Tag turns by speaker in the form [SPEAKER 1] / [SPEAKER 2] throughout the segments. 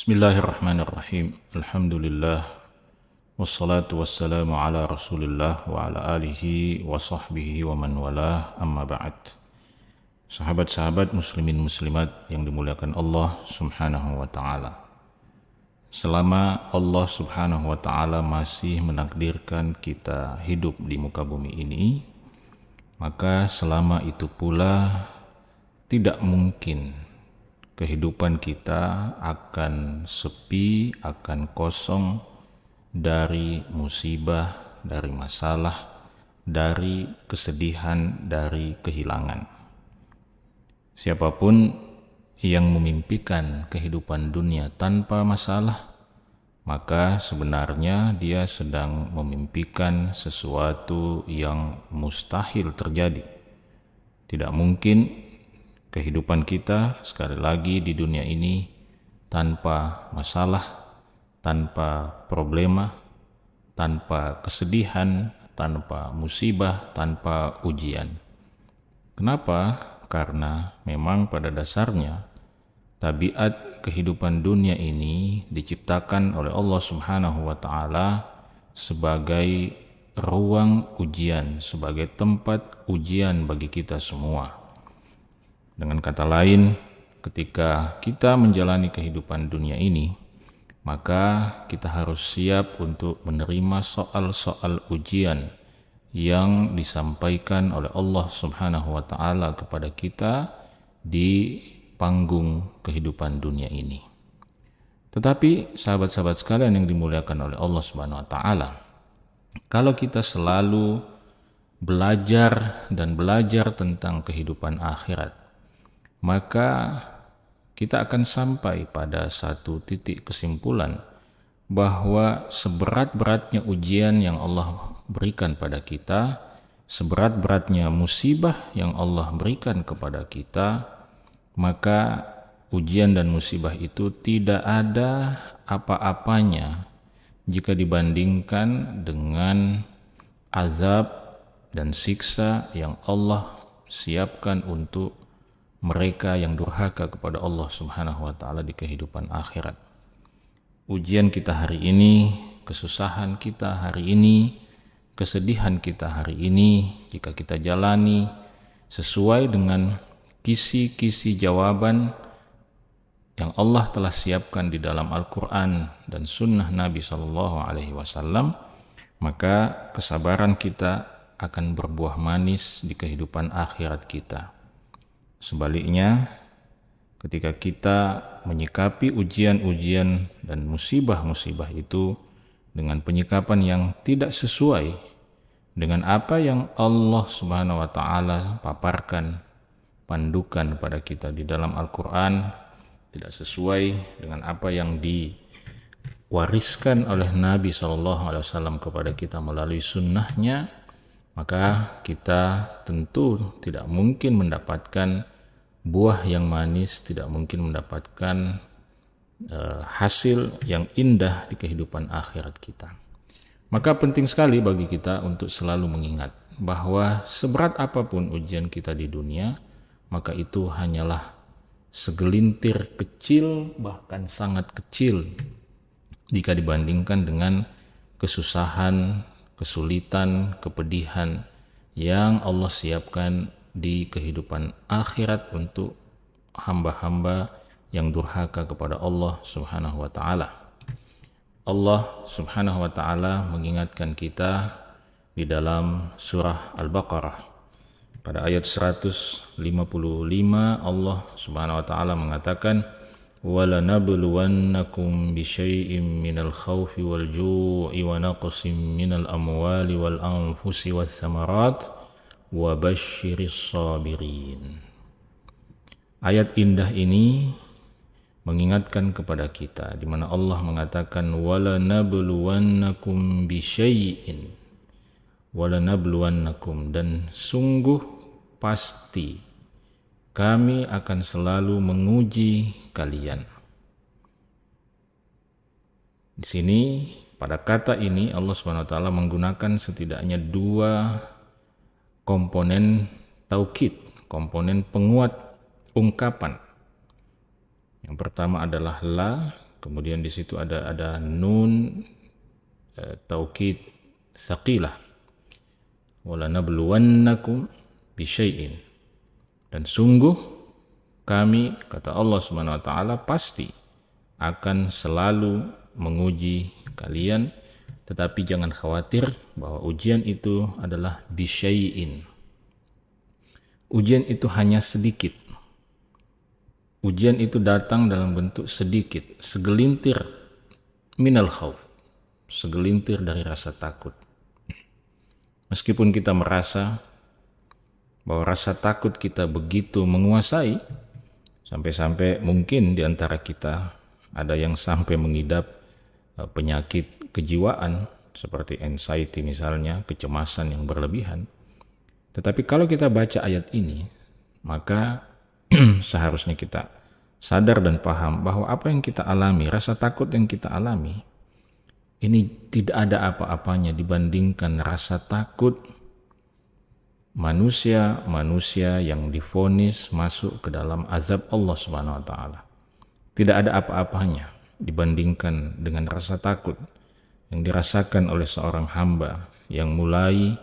[SPEAKER 1] Bismillahirrahmanirrahim. Alhamdulillah. Wassalatu wassalamu ala rasulillah wa ala alihi wa sahbihi wa man walah, amma ba'd. Sahabat-sahabat muslimin muslimat yang dimuliakan Allah subhanahu wa ta'ala. Selama Allah subhanahu wa ta'ala masih menakdirkan kita hidup di muka bumi ini, maka selama itu pula tidak mungkin kehidupan kita akan sepi, akan kosong dari musibah, dari masalah, dari kesedihan, dari kehilangan. Siapapun yang memimpikan kehidupan dunia tanpa masalah, maka sebenarnya dia sedang memimpikan sesuatu yang mustahil terjadi. Tidak mungkin kehidupan kita sekali lagi di dunia ini tanpa masalah, tanpa problema, tanpa kesedihan, tanpa musibah, tanpa ujian. Kenapa? Karena memang pada dasarnya tabiat kehidupan dunia ini diciptakan oleh Allah Subhanahu wa ta'ala sebagai ruang ujian, sebagai tempat ujian bagi kita semua. Dengan kata lain, ketika kita menjalani kehidupan dunia ini, maka kita harus siap untuk menerima soal-soal ujian yang disampaikan oleh Allah Subhanahu wa ta'ala kepada kita di panggung kehidupan dunia ini. Tetapi sahabat-sahabat sekalian yang dimuliakan oleh Allah Subhanahu wa ta'ala, kalau kita selalu belajar dan belajar tentang kehidupan akhirat, maka kita akan sampai pada satu titik kesimpulan bahwa seberat-beratnya ujian yang Allah berikan pada kita, seberat-beratnya musibah yang Allah berikan kepada kita, maka ujian dan musibah itu tidak ada apa-apanya jika dibandingkan dengan azab dan siksa yang Allah siapkan untuk mereka yang durhaka kepada Allah Subhanahu wa ta'ala di kehidupan akhirat. Ujian kita hari ini, kesusahan kita hari ini, kesedihan kita hari ini, jika kita jalani sesuai dengan kisi-kisi jawaban yang Allah telah siapkan di dalam Al-Quran dan sunnah Nabi SAW, maka kesabaran kita akan berbuah manis di kehidupan akhirat kita. Sebaliknya, ketika kita menyikapi ujian-ujian dan musibah-musibah itu dengan penyikapan yang tidak sesuai dengan apa yang Allah Subhanahu wa ta'ala paparkan, pandukan pada kita di dalam Al-Quran, tidak sesuai dengan apa yang diwariskan oleh Nabi SAW kepada kita melalui sunnahnya, maka kita tentu tidak mungkin mendapatkan buah yang manis, tidak mungkin mendapatkan hasil yang indah di kehidupan akhirat kita. Maka penting sekali bagi kita untuk selalu mengingat bahwa seberat apapun ujian kita di dunia, maka itu hanyalah segelintir kecil, bahkan sangat kecil jika dibandingkan dengan kesusahan, kesulitan, kepedihan yang Allah siapkan di kehidupan akhirat untuk hamba-hamba yang durhaka kepada Allah Subhanahu wa ta'ala. Allah Subhanahu wa ta'ala mengingatkan kita di dalam surah Al-Baqarah pada ayat 155. Allah Subhanahu wa ta'ala mengatakan, وَلَنَبْلُوَنَّكُمْ بِشَيْءٍ مِّنَ الْخَوْفِ وَالْجُوعِ وَنَقْصٍ مِّنَ الْأَمْوَالِ وَالْأَنفُسِ وَالثَّمَرَاتِ وَبَشِّرِ الصَّابِرِينَ. Ayat indah ini mengingatkan kepada kita di mana Allah mengatakan وَلَنَبْلُوَنَّكُمْ بِشَيْءٍ, وَلَنَبْلُوَنَّكُمْ, dan sungguh pasti kami akan selalu menguji kalian. Di sini pada kata ini Allah Subhanahu wa ta'ala menggunakan setidaknya dua komponen taukid, komponen penguat ungkapan. Yang pertama adalah la, kemudian di situ ada nun taukid tsaqilah, wala nabluwannakum bisyai'in, dan sungguh kami, kata Allah Subhanahu wa taala, pasti akan selalu menguji kalian, tetapi jangan khawatir bahwa ujian itu adalah bisyai'in. Ujian itu hanya sedikit. Ujian itu datang dalam bentuk sedikit, segelintir minal khauf, segelintir dari rasa takut. Meskipun kita merasa bahwa rasa takut kita begitu menguasai, sampai-sampai mungkin di antara kita ada yang sampai mengidap penyakit kejiwaan seperti anxiety misalnya, kecemasan yang berlebihan. Tetapi kalau kita baca ayat ini, maka seharusnya kita sadar dan paham bahwa apa yang kita alami, rasa takut yang kita alami, ini tidak ada apa-apanya dibandingkan rasa takut manusia yang divonis masuk ke dalam azab Allah Subhanahu wa taala. Tidak ada apa-apanya dibandingkan dengan rasa takut yang dirasakan oleh seorang hamba yang mulai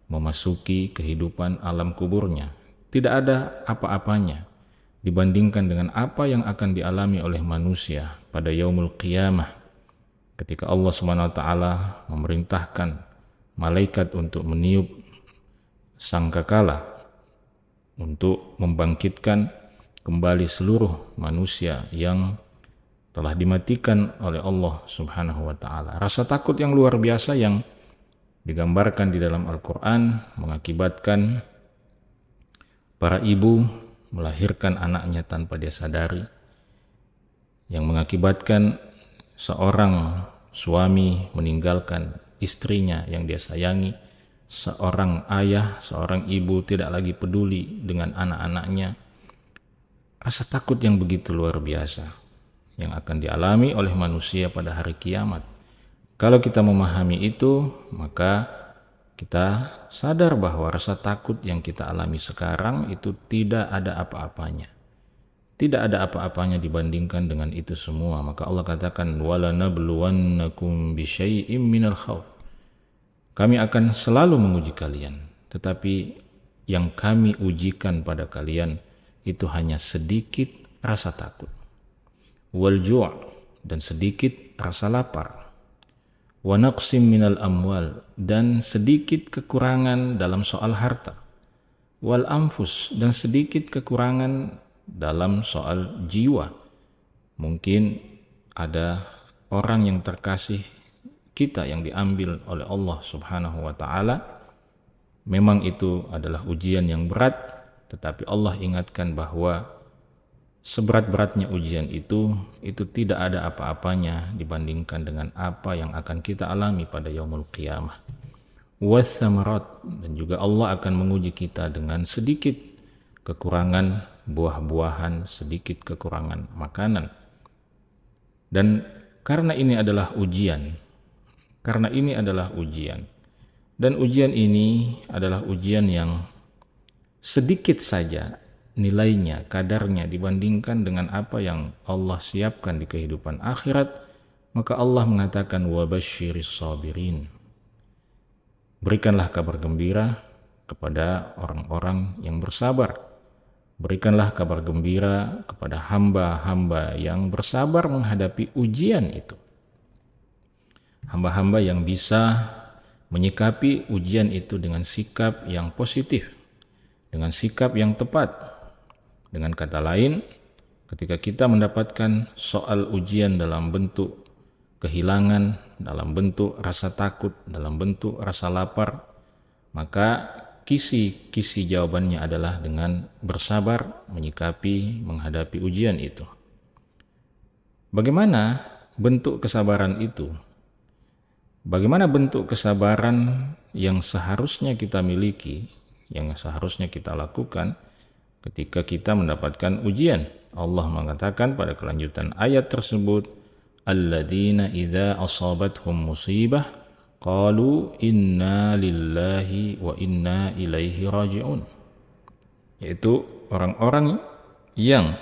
[SPEAKER 1] memasuki kehidupan alam kuburnya. Tidak ada apa-apanya dibandingkan dengan apa yang akan dialami oleh manusia pada yaumul qiyamah, ketika Allah Subhanahu wa taala memerintahkan malaikat untuk meniup sangkakala untuk membangkitkan kembali seluruh manusia yang telah dimatikan oleh Allah Subhanahu wa taala. Rasa takut yang luar biasa yang digambarkan di dalam Al-Qur'an mengakibatkan para ibu melahirkan anaknya tanpa dia sadari, yang mengakibatkan seorang suami meninggalkan istrinya yang dia sayangi, seorang ayah, seorang ibu tidak lagi peduli dengan anak-anaknya. Rasa takut yang begitu luar biasa yang akan dialami oleh manusia pada hari kiamat. Kalau kita memahami itu, maka kita sadar bahwa rasa takut yang kita alami sekarang itu tidak ada apa-apanya. Tidak ada apa-apanya dibandingkan dengan itu semua. Maka Allah katakan, wala nabluwannakum bisyai'im minal khauf. Kami akan selalu menguji kalian, tetapi yang kami ujikan pada kalian itu hanya sedikit rasa takut. Wal ju', dan sedikit rasa lapar. Wa naqsim minal amwal, dan sedikit kekurangan dalam soal harta. Wal anfus, dan sedikit kekurangan dalam soal jiwa. Mungkin ada orang yang terkasih kita yang diambil oleh Allah Subhanahu wa taala. Memang itu adalah ujian yang berat, tetapi Allah ingatkan bahwa seberat-beratnya ujian itu tidak ada apa-apanya dibandingkan dengan apa yang akan kita alami pada yaumul qiyamah. Wathamarat, dan juga Allah akan menguji kita dengan sedikit kekurangan buah-buahan, sedikit kekurangan makanan. Dan karena ini adalah ujian, dan ujian ini adalah ujian yang sedikit saja nilainya, kadarnya dibandingkan dengan apa yang Allah siapkan di kehidupan akhirat, maka Allah mengatakan wabasyiris sabirin. Berikanlah kabar gembira kepada orang-orang yang bersabar. Berikanlah kabar gembira kepada hamba-hamba yang bersabar menghadapi ujian itu. Hamba-hamba yang bisa menyikapi ujian itu dengan sikap yang positif, dengan sikap yang tepat. Dengan kata lain, ketika kita mendapatkan soal ujian dalam bentuk kehilangan, dalam bentuk rasa takut, dalam bentuk rasa lapar, maka kisi jawabannya adalah dengan bersabar menyikapi, menghadapi ujian itu. Bagaimana bentuk kesabaran itu? Bagaimana bentuk kesabaran yang seharusnya kita miliki, yang seharusnya kita lakukan ketika kita mendapatkan ujian? Allah mengatakan pada kelanjutan ayat tersebut, alladzina idza asabathum musibah qalu inna lillahi wa inna ilaihi raji'un. Yaitu orang-orang yang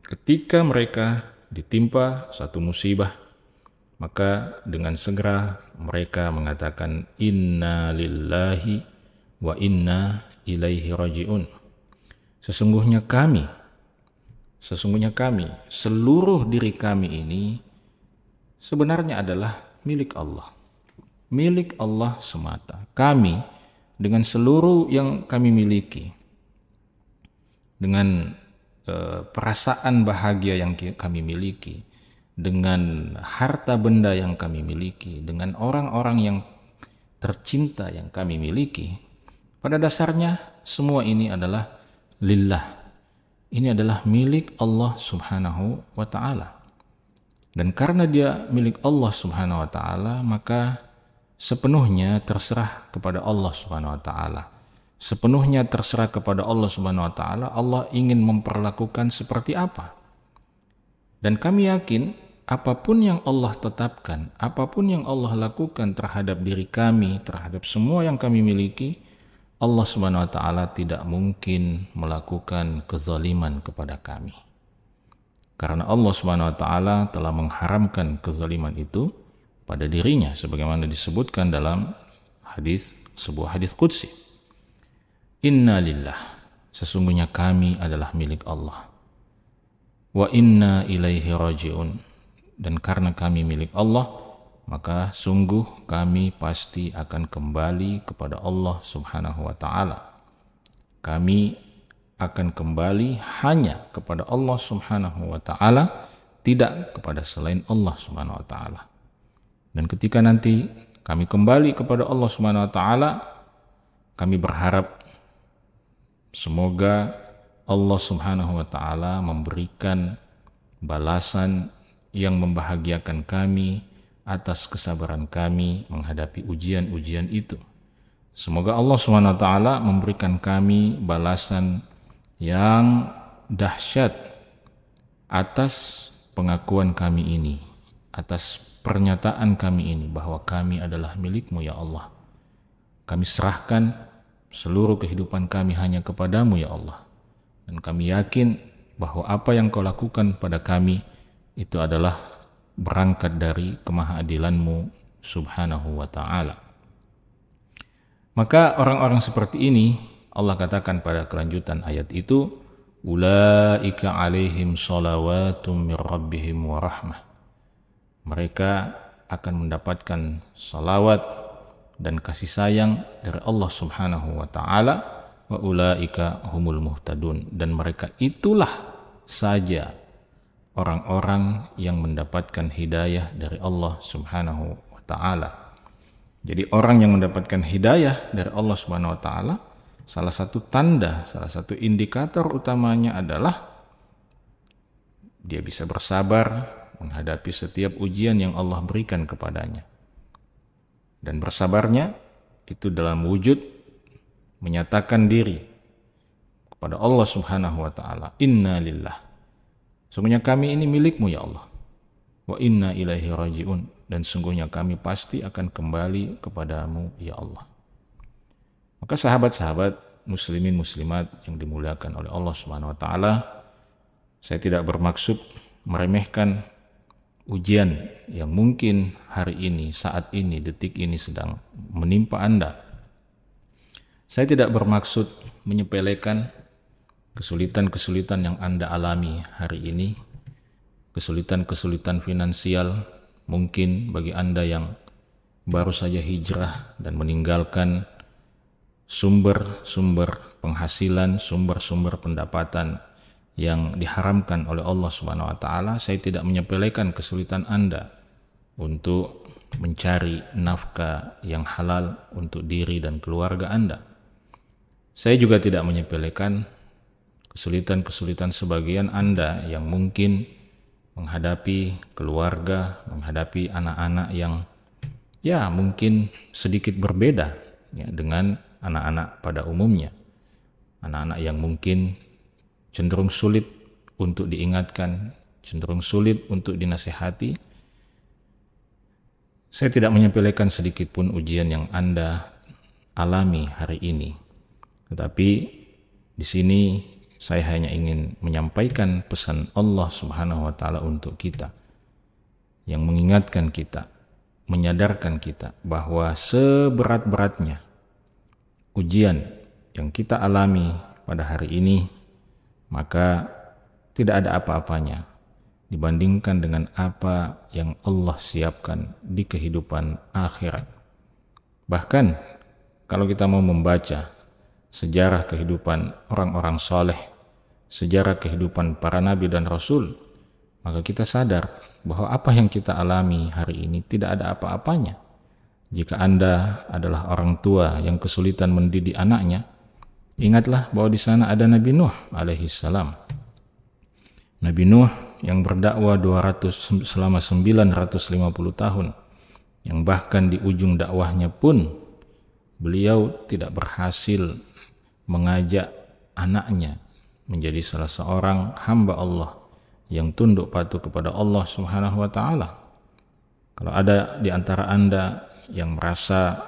[SPEAKER 1] ketika mereka ditimpa satu musibah, maka dengan segera mereka mengatakan inna lillahi wa inna ilaihi raji'un. Sesungguhnya kami, seluruh diri kami ini sebenarnya adalah milik Allah. Milik Allah semata. Kami dengan seluruh yang kami miliki, dengan perasaan bahagia yang kami miliki, dengan harta benda yang kami miliki, dengan orang-orang yang tercinta yang kami miliki, pada dasarnya semua ini adalah lillah. Ini adalah milik Allah Subhanahu wa ta'ala. Dan karena dia milik Allah Subhanahu wa ta'ala, maka sepenuhnya terserah kepada Allah Subhanahu wa ta'ala. Sepenuhnya terserah kepada Allah Subhanahu wa ta'ala. Allah ingin memperlakukan seperti apa. Dan kami yakin apapun yang Allah tetapkan, apapun yang Allah lakukan terhadap diri kami, terhadap semua yang kami miliki, Allah Subhanahu wa ta'ala tidak mungkin melakukan kezaliman kepada kami. Karena Allah Subhanahu wa ta'ala telah mengharamkan kezaliman itu pada dirinya, sebagaimana disebutkan dalam sebuah hadis qudsi. Inna lillah, sesungguhnya kami adalah milik Allah. Wa inna ilaihi raji'un, dan karena kami milik Allah, maka sungguh kami pasti akan kembali kepada Allah Subhanahu wa ta'ala. Kami akan kembali hanya kepada Allah Subhanahu wa ta'ala, tidak kepada selain Allah Subhanahu wa ta'ala. Dan ketika nanti kami kembali kepada Allah Subhanahu wa ta'ala, kami berharap semoga Allah Subhanahu wa ta'ala memberikan balasan yang membahagiakan kami atas kesabaran kami menghadapi ujian-ujian itu. Semoga Allah Subhanahu wa ta'ala memberikan kami balasan yang dahsyat atas pengakuan kami ini, atas pernyataan kami ini bahwa kami adalah milik-Mu ya Allah. Kami serahkan seluruh kehidupan kami hanya kepadamu ya Allah. Dan kami yakin bahwa apa yang Kau lakukan pada kami itu adalah berangkat dari kemahaadilan-Mu Subhanahu wa ta'ala. Maka orang-orang seperti ini Allah katakan pada kelanjutan ayat itu, ulaika alaihim salawatum mir rabbihim wa rahmah. Mereka akan mendapatkan salawat dan kasih sayang dari Allah Subhanahu wa ta'ala, wa ulaika humul muhtadun, dan mereka itulah saja orang-orang yang mendapatkan hidayah dari Allah Subhanahu wa ta'ala. Jadi orang yang mendapatkan hidayah dari Allah Subhanahu wa ta'ala, salah satu tanda, salah satu indikator utamanya adalah dia bisa bersabar menghadapi setiap ujian yang Allah berikan kepadanya. Dan bersabarnya itu dalam wujud menyatakan diri kepada Allah Subhanahu wa ta'ala, inna lillah, sungguhnya kami ini milik-Mu ya Allah, wa inna ilaihi raji'un, dan sungguhnya kami pasti akan kembali kepadamu ya Allah. Maka sahabat-sahabat muslimin muslimat yang dimuliakan oleh Allah Subhanahu wa ta'ala, saya tidak bermaksud meremehkan ujian yang mungkin hari ini, saat ini, detik ini sedang menimpa Anda. Saya tidak bermaksud menyepelekan kesulitan-kesulitan yang Anda alami hari ini, kesulitan-kesulitan finansial mungkin bagi Anda yang baru saja hijrah dan meninggalkan sumber-sumber penghasilan, sumber-sumber pendapatan yang diharamkan oleh Allah Subhanahu wa ta'ala. Saya tidak menyepelekan kesulitan Anda untuk mencari nafkah yang halal untuk diri dan keluarga Anda. Saya juga tidak menyepelekan kesulitan-kesulitan sebagian Anda yang mungkin menghadapi keluarga, menghadapi anak-anak yang ya mungkin sedikit berbeda ya, dengan anak-anak pada umumnya. Anak-anak yang mungkin cenderung sulit untuk diingatkan, cenderung sulit untuk dinasihati. Saya tidak menyepelekan sedikit pun ujian yang Anda alami hari ini. Tetapi di sini saya hanya ingin menyampaikan pesan Allah Subhanahu wa Ta'ala untuk kita, yang mengingatkan kita, menyadarkan kita bahwa seberat-beratnya ujian yang kita alami pada hari ini, maka tidak ada apa-apanya dibandingkan dengan apa yang Allah siapkan di kehidupan akhirat. Bahkan kalau kita mau membaca sejarah kehidupan orang-orang soleh, sejarah kehidupan para nabi dan rasul, maka kita sadar bahwa apa yang kita alami hari ini tidak ada apa-apanya. Jika Anda adalah orang tua yang kesulitan mendidik anaknya, ingatlah bahwa di sana ada Nabi Nuh alaihi salam. Nabi Nuh yang berdakwah selama 950 tahun, yang bahkan di ujung dakwahnya pun beliau tidak berhasil mengajak anaknya menjadi salah seorang hamba Allah yang tunduk patuh kepada Allah Subhanahu wa Ta'ala. Kalau ada di antara Anda yang merasa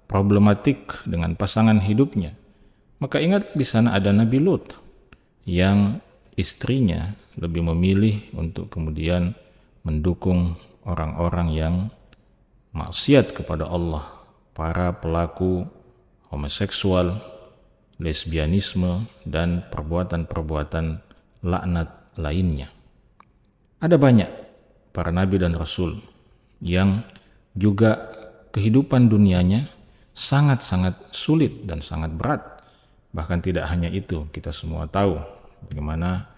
[SPEAKER 1] problematik dengan pasangan hidupnya, maka ingat di sana ada Nabi Lut yang istrinya lebih memilih untuk kemudian mendukung orang-orang yang maksiat kepada Allah, para pelaku homoseksual, lesbianisme, dan perbuatan-perbuatan laknat lainnya. Ada banyak para nabi dan rasul yang juga kehidupan dunianya sangat-sangat sulit dan sangat berat. Bahkan tidak hanya itu, kita semua tahu bagaimana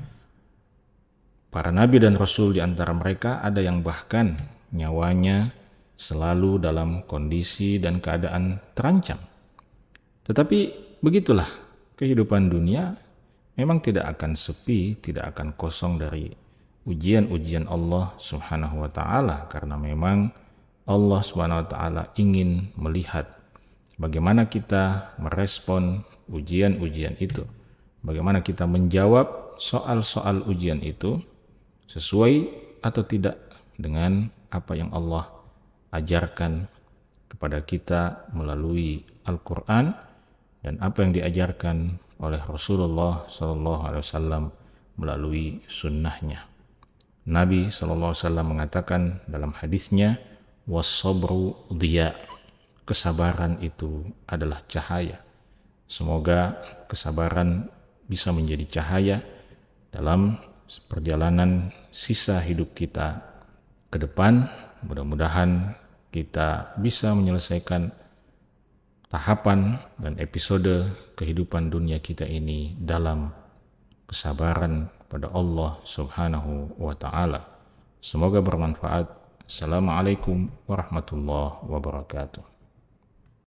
[SPEAKER 1] para nabi dan rasul di antara mereka ada yang bahkan nyawanya selalu dalam kondisi dan keadaan terancam. Tetapi begitulah kehidupan dunia, memang tidak akan sepi, tidak akan kosong dari ujian-ujian Allah Subhanahu wa Ta'ala, karena memang Allah Subhanahu wa Ta'ala ingin melihat bagaimana kita merespon ujian-ujian itu, bagaimana kita menjawab soal-soal ujian itu sesuai atau tidak dengan apa yang Allah ajarkan kepada kita melalui Al-Quran dan apa yang diajarkan oleh Rasulullah SAW melalui sunnahnya. Nabi SAW mengatakan dalam hadisnya, was-sabru dhiya, kesabaran itu adalah cahaya. Semoga kesabaran bisa menjadi cahaya dalam perjalanan sisa hidup kita ke depan. Mudah-mudahan kita bisa menyelesaikan tahapan dan episode kehidupan dunia kita ini dalam kesabaran pada Allah Subhanahu wa Ta'ala. Semoga bermanfaat. Assalamualaikum warahmatullahi wabarakatuh.